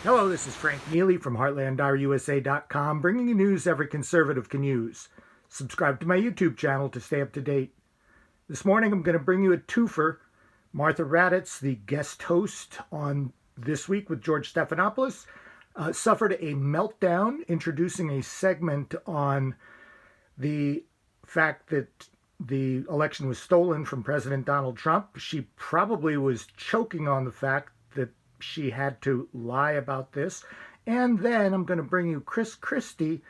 Hello, this is Frank Neely from HeartlandRUSA.com, bringing you news every conservative can use. Subscribe to my YouTube channel to stay up to date. This morning I'm going to bring you a twofer. Martha Raddatz, the guest host on This Week with George Stephanopoulos, suffered a meltdown introducing a segment on the fact that the election was stolen from President Donald Trump. She probably was choking on the fact that she had to lie about this. And then I'm going to bring you Chris Christie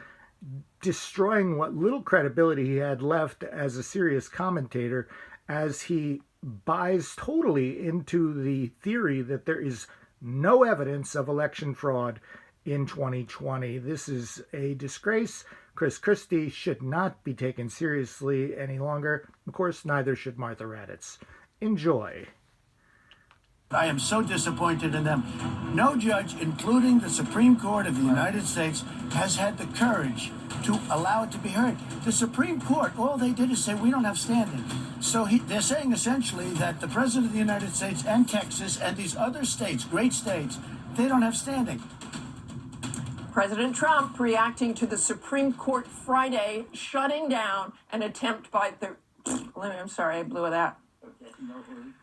destroying what little credibility he had left as a serious commentator as he buys totally into the theory that there is no evidence of election fraud in 2020. This is a disgrace. Chris Christie should not be taken seriously any longer. Of course, neither should Martha Raddatz. Enjoy. I am so disappointed in them. No judge, including the Supreme Court of the United States, has had the courage to allow it to be heard. The Supreme Court, all they did is say, we don't have standing. So they're saying essentially that the President of the United States and Texas and these other states, great states, they don't have standing. President Trump reacting to the Supreme Court Friday, shutting down an attempt by the... I'm sorry, I blew it out. Okay, no hurry.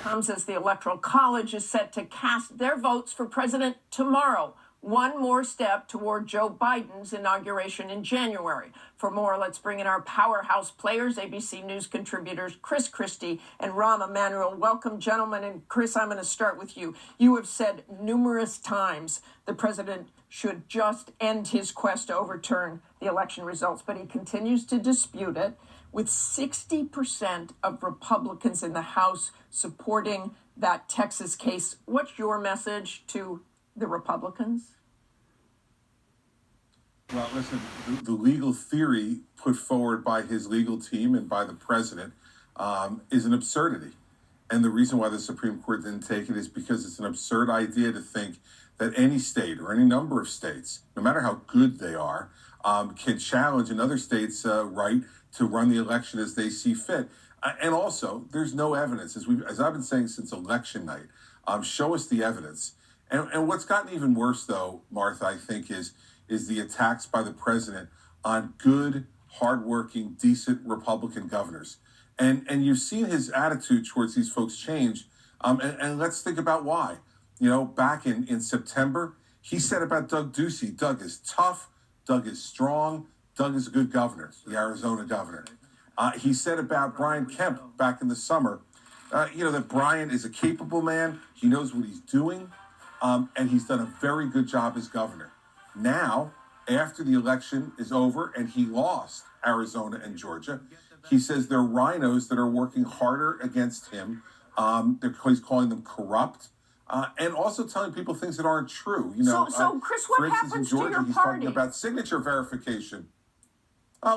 Comes as the Electoral College is set to cast their votes for president tomorrow. One more step toward Joe Biden's inauguration in January. For more, let's bring in our powerhouse players, ABC News contributors Chris Christie and Rahm Emanuel. Welcome, gentlemen. And Chris, I'm going to start with you. You have said numerous times the president should just end his quest to overturn the election results, but he continues to dispute it, with 60% of Republicans in the House supporting that Texas case. What's your message to the Republicans? Well, listen, the legal theory put forward by his legal team and by the president is an absurdity. And the reason why the Supreme Court didn't take it is because it's an absurd idea to think that any state or any number of states, no matter how good they are, can challenge another state's right to run the election as they see fit. And also, there's no evidence, as I've been saying since election night. Show us the evidence. And what's gotten even worse, though, Martha, I think, is the attacks by the president on good, hardworking, decent Republican governors. And you've seen his attitude towards these folks change. And let's think about why. You know, back in September, he said about Doug Ducey, Doug is tough, Doug is strong, Doug is a good governor, the Arizona governor. He said about Brian Kemp back in the summer, that Brian is a capable man, he knows what he's doing, and he's done a very good job as governor. Now, after the election is over and he lost Arizona and Georgia, he says there are rhinos that are working harder against him. He's calling them corrupt. And also telling people things that aren't true. So Chris, what happens to your party? He's talking about signature verification.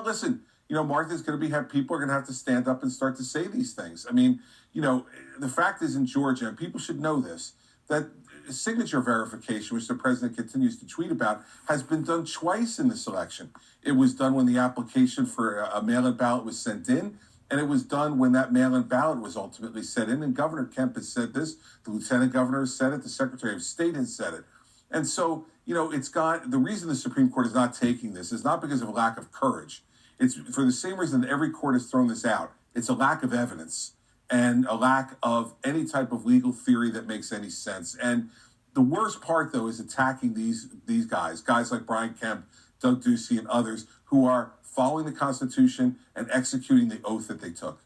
Listen, Martha's going to people are going to have to stand up and start to say these things. I mean, the fact is in Georgia, and people should know this, that signature verification, which the president continues to tweet about, has been done twice in this election. It was done when the application for a mail-in ballot was sent in, and it was done when that mail-in ballot was ultimately sent in. And Governor Kemp has said this, the lieutenant governor has said it, the secretary of state has said it. And so, the reason the Supreme Court is not taking this is not because of a lack of courage. It's for the same reason that every court has thrown this out. It's a lack of evidence and a lack of any type of legal theory that makes any sense. And the worst part, though, is attacking these guys like Brian Kemp, Doug Ducey, and others who are following the Constitution and executing the oath that they took.